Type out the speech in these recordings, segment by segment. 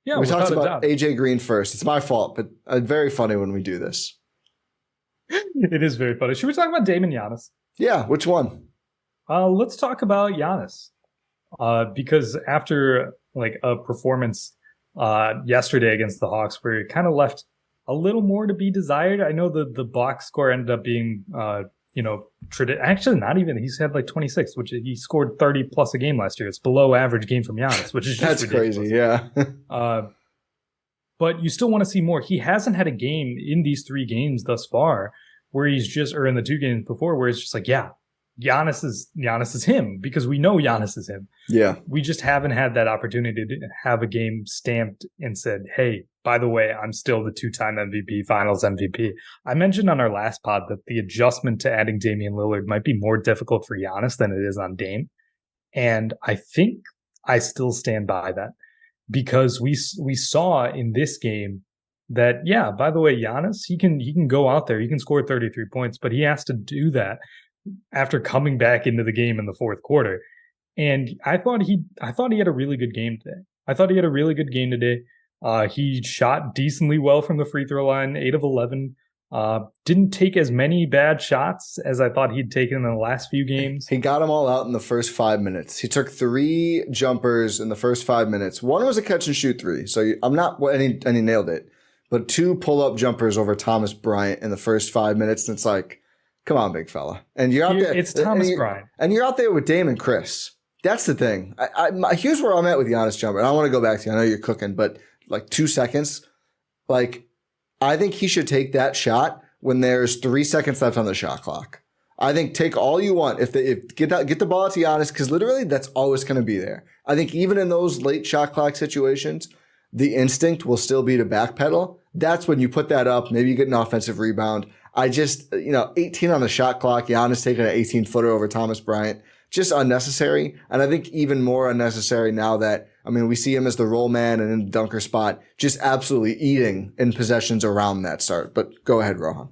Yeah, We talked without a about doubt. AJ Green first. It's my fault, but very funny when we do this. It is very funny. Should we talk about Dame and Giannis? Yeah, which one? Let's talk about Giannis. Because after like a performance yesterday against the Hawks where it kind of left a little more to be desired. I know the box score ended up being actually not even. He's had like 26, which he scored 30 plus a game last year. It's below average game from Giannis, which is just That's ridiculous. crazy. Yeah. But you still want to see more. He hasn't had a game in these 3 games thus far where he's just, or in the 2 games before, where it's just like, yeah, Giannis is him, because we know Giannis is him. Yeah. We just haven't had that opportunity to have a game stamped and said, hey, by the way, I'm still the 2-time MVP, finals MVP. I mentioned on our last pod that the adjustment to adding Damian Lillard might be more difficult for Giannis than it is on Dame. And I think I still stand by that, because we saw in this game that, yeah, by the way, Giannis, he can go out there, he can score 33 points, but he has to do that after coming back into the game in the fourth quarter. And I thought he had a really good game today. He shot decently well from the free throw line, 8 of 11. Didn't take as many bad shots as I thought he'd taken in the last few games. He got them all out in the first 5 minutes. He took 3 jumpers in the first 5 minutes. One was a catch and shoot 3, and he nailed it. But 2 pull-up jumpers over Thomas Bryant in the first 5 minutes, and it's like, come on, big fella. And you're out there. It's Thomas Bryant. And you're out there with Dame and Chris. That's the thing. Here's where I'm at with Giannis jumper. And I want to go back to you. I know you're cooking, but like 2 seconds. Like, I think he should take that shot when there's 3 seconds left on the shot clock. I think take all you want. If get the ball to Giannis, because literally that's always going to be there. I think even in those late shot clock situations, the instinct will still be to backpedal. That's when you put that up. Maybe you get an offensive rebound. 18 on the shot clock. Giannis taking an 18-footer over Thomas Bryant. Just unnecessary. And I think even more unnecessary now that, we see him as the roll man and in the dunker spot, just absolutely eating in possessions around that start. But go ahead, Rohan.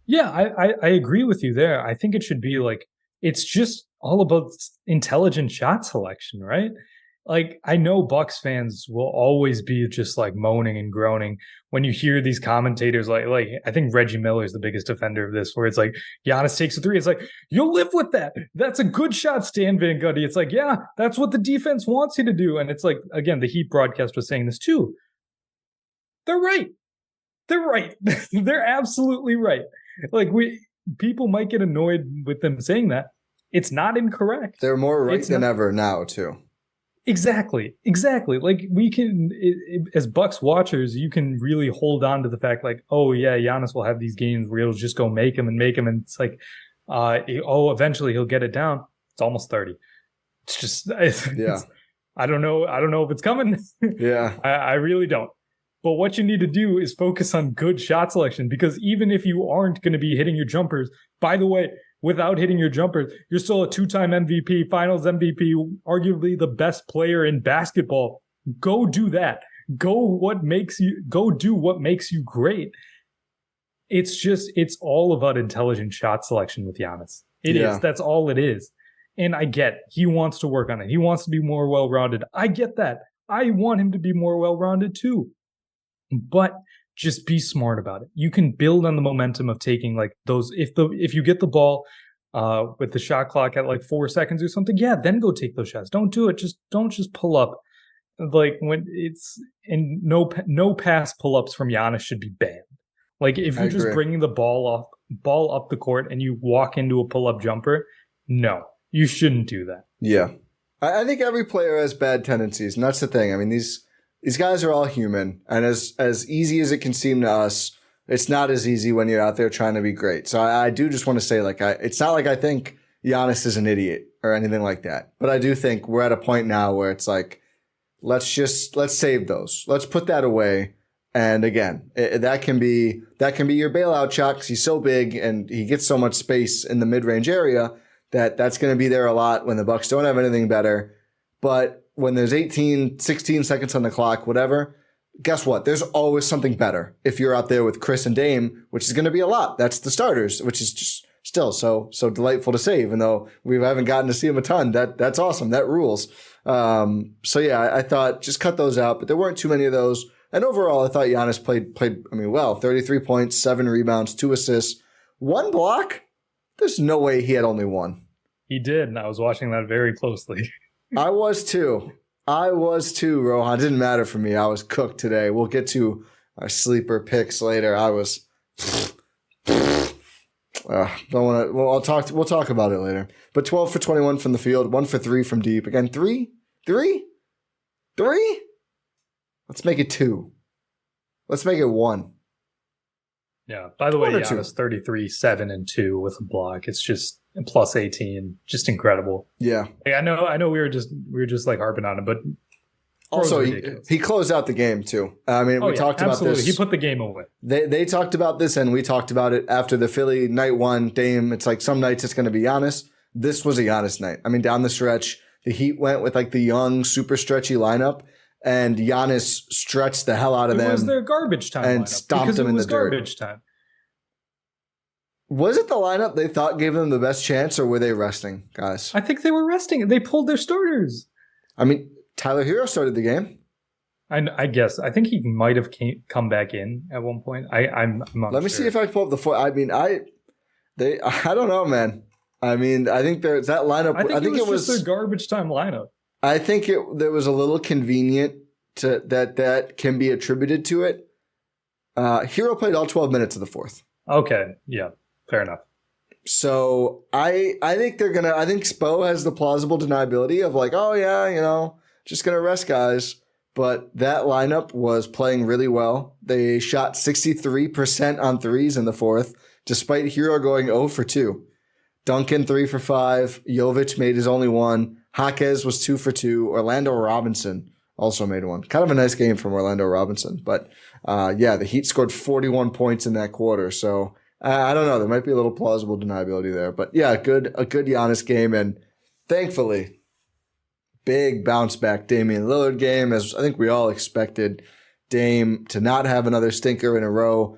Yeah, I agree with you there. I think it should be like, it's just all about intelligent shot selection, right? Like, I know Bucks fans will always be just like moaning and groaning when you hear these commentators like I think Reggie Miller is the biggest defender of this, where it's like Giannis takes a 3. It's like, you'll live with that. That's a good shot, Stan Van Gundy. It's like, yeah, that's what the defense wants you to do. And it's like, again, the Heat broadcast was saying this too. They're right. They're absolutely right. Like, people might get annoyed with them saying that. It's not incorrect. They're more right than ever now too. Exactly. Like, we can, as Bucks watchers, you can really hold on to the fact like, oh yeah, Giannis will have these games where he'll just go make them. And it's like, eventually he'll get it down. It's almost 30. It's just, I don't know if it's coming. Yeah. I really don't. But what you need to do is focus on good shot selection, because even if you aren't going to be hitting your jumpers, by the way, without hitting your jumpers, you're still a 2-time MVP, finals MVP, arguably the best player in basketball. Go do that. Go do what makes you great. It's all about intelligent shot selection with Giannis. It is. That's all it is. And I get he wants to work on it. He wants to be more well-rounded. I get that. I want him to be more well-rounded too. But just be smart about it. You can build on the momentum of taking like those. If you get the ball with the shot clock at like 4 seconds or something, yeah, then go take those shots. Don't do it. Don't pull up. Like, when it's, and no pass pull-ups from Giannis should be banned. Like, if you're just bringing the ball up the court and you walk into a pull-up jumper, no, you shouldn't do that. Yeah, I think every player has bad tendencies, and that's the thing. These guys are all human, and as easy as it can seem to us, it's not as easy when you're out there trying to be great. So I do just want to say, like, it's not like I think Giannis is an idiot or anything like that, but I do think we're at a point now where it's like, let's save those. Let's put that away. And again, that can be your bailout shot, because he's so big and he gets so much space in the mid-range area that's going to be there a lot when the Bucks don't have anything better. But when there's 18, 16 seconds on the clock, whatever, guess what? There's always something better if you're out there with Chris and Dame, which is going to be a lot. That's the starters, which is just still so delightful to say, even though we haven't gotten to see him a ton. That's awesome. That rules. So yeah, I thought just cut those out, but there weren't too many of those. And overall, I thought Giannis played well. 33 points, 7 rebounds, 2 assists, 1 block. There's no way he had only 1. He did, and I was watching that very closely. I was too, Rohan. It didn't matter for me. I was cooked today. We'll get to our sleeper picks later. I was don't want to. Well, we'll talk about it later. But 12 for 21 from the field, 1 for 3 from deep. Again, 3. Let's make it 2. Let's make it 1. Yeah. By the way, Giannis 33, 7 and 2 with a block. It's just plus 18. Just incredible. Yeah. I know we were just like harping on it, but also he closed out the game too. I mean, we talked about this. He put the game away. They talked about this, and we talked about it after the Philly night 1 Dame. It's like some nights it's going to be Giannis. This was a Giannis night. I mean, down the stretch, the Heat went with like the young, super stretchy lineup. And Giannis stretched the hell out of them. It was their garbage time and stomped them in the dirt. Garbage time. Was it the lineup they thought gave them the best chance, or were they resting, guys? I think they were resting. They pulled their starters. I mean, Tyler Hero started the game. I guess. I think he might have come back in at one point. I'm not Let me see if I can pull up the foot. I mean, I don't know, man. I mean, I think there's that lineup. I think it was just their garbage time lineup. I think there was a little convenient to that can be attributed to it. Hero played all 12 minutes of the 4th. Okay, yeah, fair enough. So I think I think Spo has the plausible deniability of like, oh yeah, just gonna rest guys. But that lineup was playing really well. They shot 63% on threes in the 4th, despite Hero going 0 for 2. Duncan 3 for 5. Jovic made his only 1. Jaquez was 2 for 2. Orlando Robinson also made 1. Kind of a nice game from Orlando Robinson. But the Heat scored 41 points in that quarter. So I don't know. There might be a little plausible deniability there. But yeah, a good Giannis game. And thankfully, big bounce back Damian Lillard game, as I think we all expected Dame to not have another stinker in a row.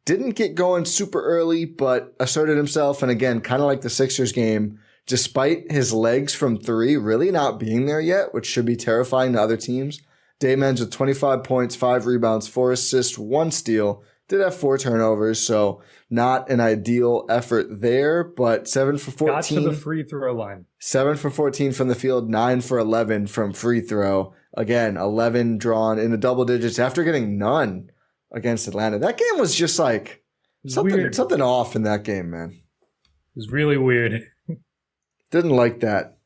Didn't get going super early, but asserted himself. And again, kind of like the Sixers game, despite his legs from 3 really not being there yet, which should be terrifying to other teams, Dame ends with 25 points, 5 rebounds, 4 assists, 1 steal. Did have 4 turnovers, so not an ideal effort there, but 7 for 14. Got to the free throw line. 7 for 14 from the field, 9 for 11 from free throw. Again, 11 drawn in the double digits after getting none against Atlanta. That game was just like something off in that game, man. It was really weird. Didn't like that.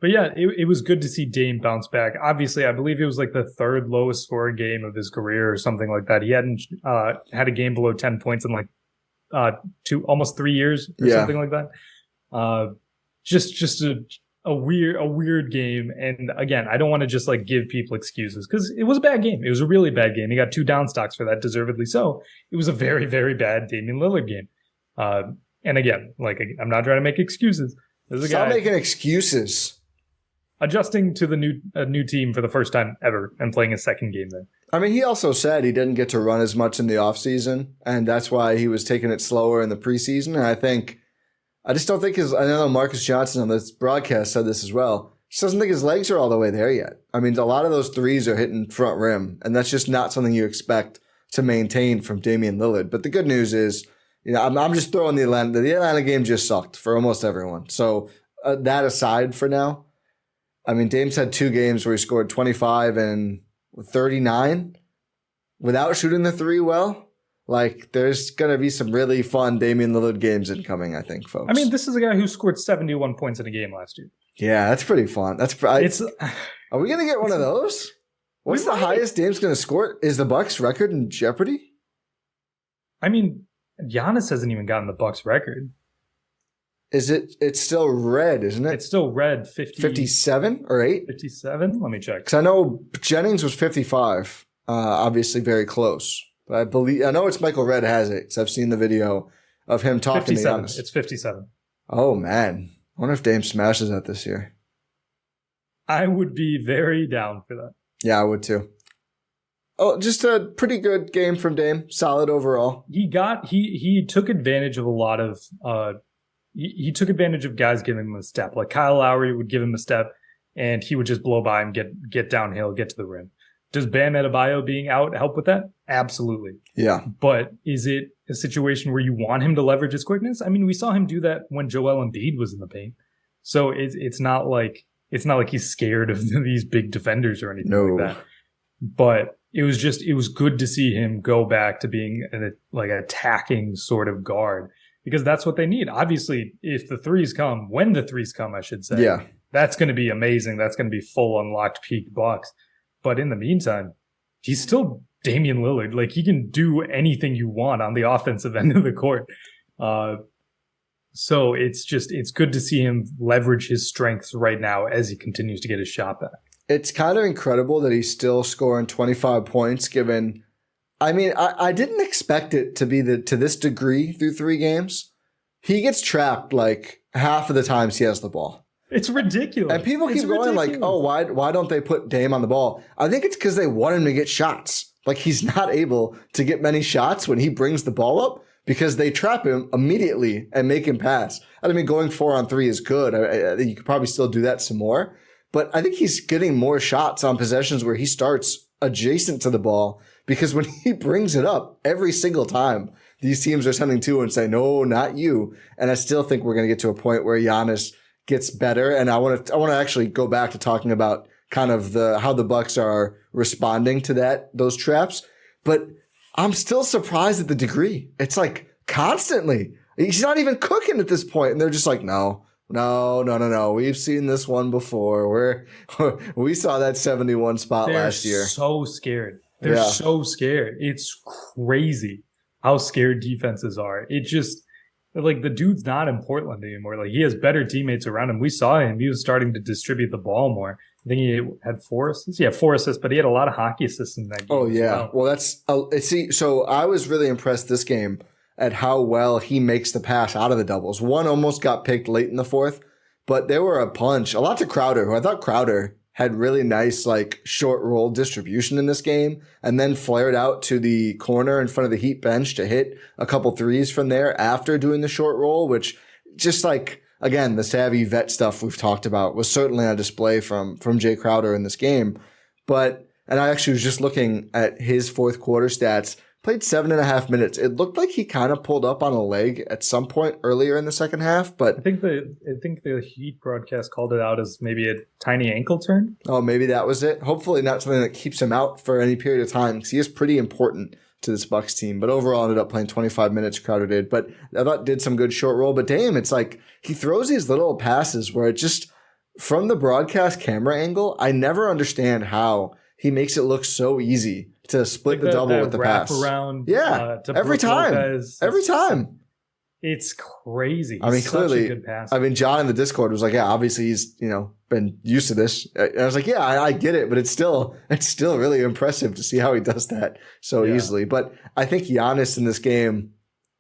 But yeah, it was good to see Dame bounce back. Obviously, I believe it was like the 3rd lowest scoring game of his career or something like that. He hadn't had a game below 10 points in like almost 3 years or something like that. Just a weird game. And again, I don't want to just like give people excuses because it was a bad game. It was a really bad game. He got 2 down stocks for that, deservedly so. It was a very, very bad Damian Lillard game. And again, like I'm not trying to make excuses. Stop making excuses. Adjusting to the new team for the first time ever and playing his 2nd game there. I mean, he also said he didn't get to run as much in the offseason, and that's why he was taking it slower in the preseason. And I just don't think I know Marcus Johnson on this broadcast said this as well. He doesn't think his legs are all the way there yet. I mean, a lot of those threes are hitting front rim, and that's just not something you expect to maintain from Damian Lillard. But the good news is, I'm just throwing the Atlanta game just sucked for almost everyone. So that aside for now, I mean, Dame's had 2 games where he scored 25 and 39 without shooting the 3 well. Like, there's going to be some really fun Damian Lillard games incoming, I think, folks. I mean, this is a guy who scored 71 points in a game last year. Yeah, that's pretty fun. Are we going to get one of those? What's the highest Dame's going to score? Is the Bucks record in jeopardy? I mean, Giannis hasn't even gotten the Bucks record. It's still red, isn't it? It's still red. 57 or 8? 57? Let me check. Because I know Jennings was 55. Obviously very close. But I know it's Michael Redd has it because I've seen the video of him talking to Giannis. It's 57. Oh, man. I wonder if Dame smashes that this year. I would be very down for that. Yeah, I would too. Oh, just a pretty good game from Dame. Solid overall. He took advantage of a lot of he took advantage of guys giving him a step. Like Kyle Lowry would give him a step, and he would just blow by and get downhill, get to the rim. Does Bam Adebayo being out help with that? Absolutely. Yeah. But is it a situation where you want him to leverage his quickness? I mean, we saw him do that when Joel Embiid was in the paint. So it's not like he's scared of these big defenders or anything like that. But it was good to see him go back to being an attacking sort of guard, because that's what they need. Obviously, if the threes come, when the threes come, I should say, yeah, that's going to be amazing. That's going to be full unlocked peak Bucks. But in the meantime, he's still Damian Lillard. Like, he can do anything you want on the offensive end of the court. So it's good to see him leverage his strengths right now as he continues to get his shot back. It's kind of incredible that he's still scoring 25 points given. I mean, I didn't expect it to be to this degree through 3 games. He gets trapped like half of the times he has the ball. It's ridiculous. And people keep going like, oh, why don't they put Dame on the ball? I think it's because they want him to get shots. Like, he's not able to get many shots when he brings the ball up because they trap him immediately and make him pass. I mean, going 4-on-3 is good. I think you could probably still do that some more. But I think he's getting more shots on possessions where he starts adjacent to the ball, because when he brings it up every single time, these teams are sending 2 and say, no, not you. And I still think we're going to get to a point where Giannis gets better. And I want to actually go back to talking about kind of how the Bucks are responding to those traps. But I'm still surprised at the degree. It's like constantly. He's not even cooking at this point. And they're just like, no. We've seen this one before. We saw that 71 spot last year. They're so scared. They're so scared. It's crazy how scared defenses are. It just, like, the dude's not in Portland anymore. Like, he has better teammates around him. We saw him. He was starting to distribute the ball more. I think he had 4 assists. Yeah, 4 assists, but he had a lot of hockey assists in that game. Oh, yeah. Well, that's so I was really impressed this game at how well he makes the pass out of the doubles. One almost got picked late in the 4th, but there were a lot to Crowder, who I thought Crowder had really nice, like, short roll distribution in this game, and then flared out to the corner in front of the Heat bench to hit a couple threes from there after doing the short roll, which just, like, again, the savvy vet stuff we've talked about was certainly on display from Jay Crowder in this game. And I actually was just looking at his 4th quarter stats. Played 7.5 minutes. It looked like he kind of pulled up on a leg at some point earlier in the second half, but I think the Heat broadcast called it out as maybe a tiny ankle turn. Oh, maybe that was it. Hopefully not something that keeps him out for any period of time, because he is pretty important to this Bucks team. But overall, ended up playing 25 minutes. Crowder did, but I thought did some good short roll. But Dame, it's like he throws these little passes where it just, from the broadcast camera angle, I never understand how he makes it look so easy to split the double with the pass. Around, every time. Lopez. Every time. It's crazy. I mean, clearly, such a good pass. I mean, John in the Discord was like, yeah, obviously he's, been used to this. And I was like, yeah, I get it, but it's still really impressive to see how he does that so easily. But I think Giannis in this game,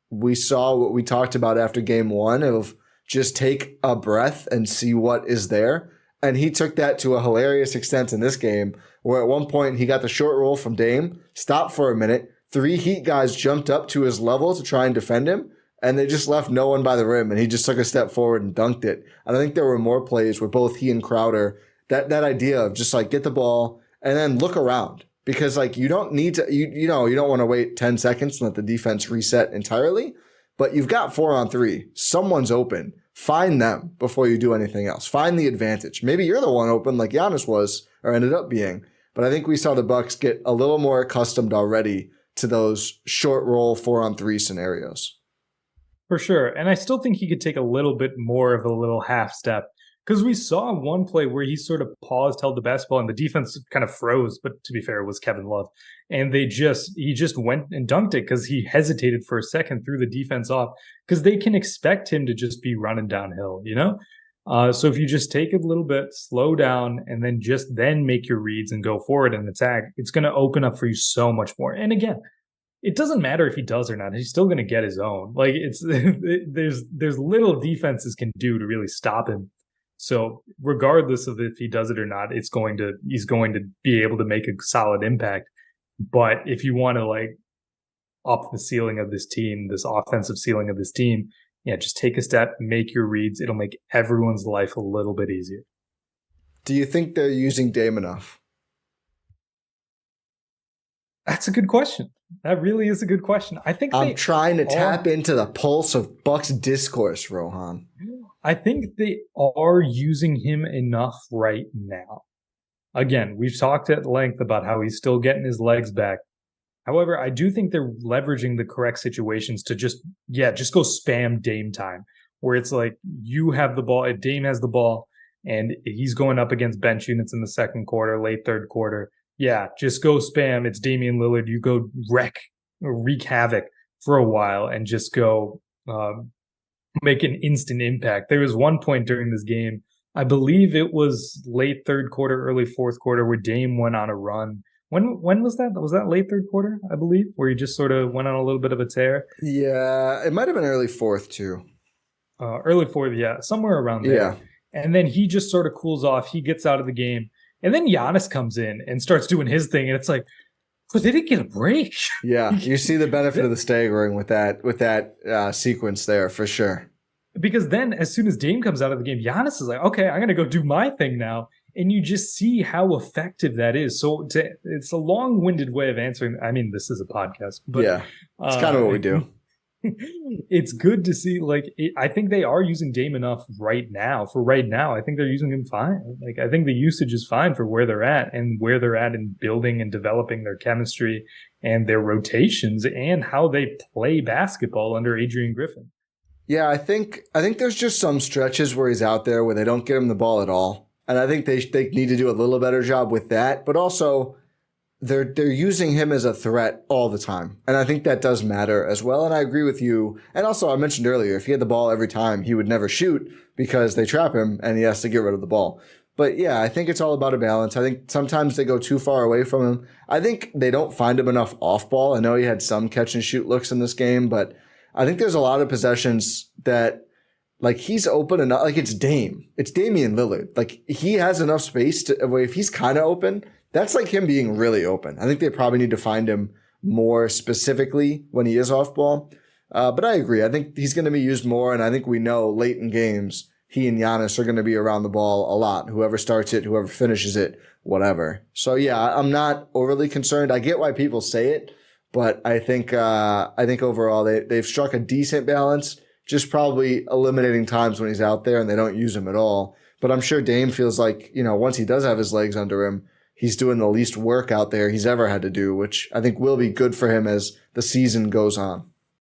we saw what we talked about after game 1 of just take a breath and see what is there. And he took that to a hilarious extent in this game, where at one point he got the short roll from Dame, stopped for a minute, 3 Heat guys jumped up to his level to try and defend him, and they just left no one by the rim, and he just took a step forward and dunked it. And I think there were more plays where both he and Crowder, that idea of just like get the ball and then look around, because like you don't need to, you don't want to wait 10 seconds and let the defense reset entirely, but you've got 4-on-3. Someone's open. Find them before you do anything else. Find the advantage. Maybe you're the one open like Giannis was or ended up being. But I think we saw the Bucks get a little more accustomed already to those short roll 4-on-3 scenarios. For sure. And I still think he could take a little bit more of a little half step, because we saw one play where he sort of paused, held the basketball, and the defense kind of froze. But to be fair, it was Kevin Love. And he just went and dunked it because he hesitated for a second, threw the defense off, because they can expect him to just be running downhill, So if you just take a little bit, slow down, and then make your reads and go forward and attack, it's going to open up for you so much more. And again, it doesn't matter if he does or not. He's still going to get his own. Like, there's little defenses can do to really stop him. So regardless of if he does it or not, he's going to be able to make a solid impact. But if you want to like up the ceiling of this team, this offensive ceiling of this team, yeah, just take a step, make your reads. It'll make everyone's life a little bit easier. Do you think they're using Dame enough? That's a good question. That really is a good question. I think I'm trying to tap into the pulse of Bucks discourse, Rohan. I think they are using him enough right now. Again, we've talked at length about how he's still getting his legs back. However, I do think they're leveraging the correct situations to just go spam Dame time, where it's like you have the ball, Dame has the ball, and he's going up against bench units in the second quarter, late third quarter. Yeah, just go spam. It's Damian Lillard. You go wreak havoc for a while and just go make an instant impact. There was one point during this game, I believe it was late third quarter, early fourth quarter, where Dame went on a run. When was that? Was that late third quarter, I believe, where he just sort of went on a little bit of a tear? Yeah, it might have been early fourth too. Early fourth, yeah, somewhere around there. Yeah. And then he just sort of cools off. He gets out of the game. And then Giannis comes in and starts doing his thing. And it's like, but they didn't get a break. Yeah, you see the benefit of the staggering with that sequence there for sure. Because then as soon as Dame comes out of the game, Giannis is like, okay, I'm going to go do my thing now. And you just see how effective that is. So it's a long-winded way of answering. I mean, this is a podcast. But, yeah, it's kind of what we do. It's good to see. I think they are using Dame enough right now. For right now, I think they're using him fine. Like, I think the usage is fine for where they're at and where they're at in building and developing their chemistry and their rotations and how they play basketball under Adrian Griffin. Yeah, I think there's just some stretches where he's out there where they don't get him the ball at all. And I think they need to do a little better job with that. But also, they're using him as a threat all the time. And I think that does matter as well. And I agree with you. And also, I mentioned earlier, if he had the ball every time, he would never shoot because they trap him and he has to get rid of the ball. But yeah, I think it's all about a balance. I think sometimes they go too far away from him. I think they don't find him enough off ball. I know he had some catch and shoot looks in this game, but I think there's a lot of possessions that, like, he's open enough. Like, it's Dame. It's Damian Lillard. Like, he has enough space to, if he's kind of open, that's like him being really open. I think they probably need to find him more specifically when he is off ball. But I agree. I think he's going to be used more. And I think we know late in games, he and Giannis are going to be around the ball a lot. Whoever starts it, whoever finishes it, whatever. So yeah, I'm not overly concerned. I get why people say it, but I think overall they've struck a decent balance. Just probably eliminating times when he's out there and they don't use him at all. But I'm sure Dame feels like, once he does have his legs under him, he's doing the least work out there he's ever had to do, which I think will be good for him as the season goes on.